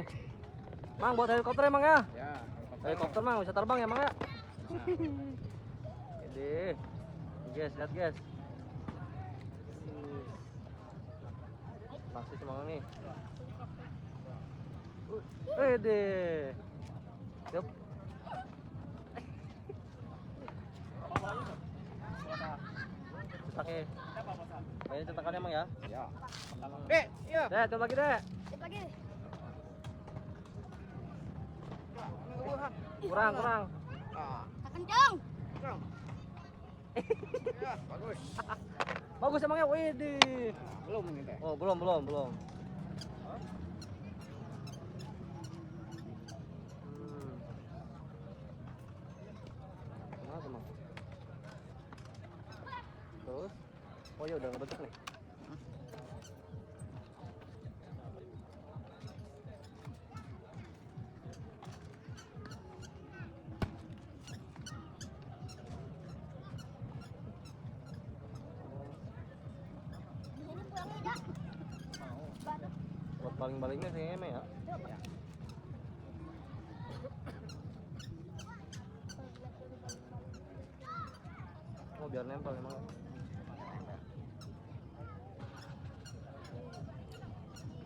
nih. Mang, buat helikopter emang ya? Ya, Helikopter mang bisa terbang ya mang ya? Ini, guys, lihat guys. Pasti semangat nih. Ide. Yup. Cetaknya. Kayaknya cetakannya emang ya? ya. Dek, iya. Dek, coba lagi dek. Lagi. Kurang. Ah, Kencang. ya, bagus. Bagus emang ya, widih. Belum ini teh. Oh, belum. Kenapa, Mang? Terus? Oh ya udah ngebentuk nih. Buat baling-balingnya sih emang ya. Oh biar nempel emang.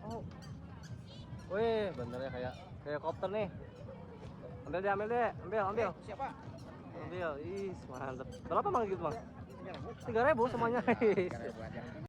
Oh. Wih, benernya kayak kopter nih. Ambil deh. Ambil. Siapa? Ambil. Ih, mantep. Berapa Mang gitu, Mang? 3.000 semuanya. 3.000 aja.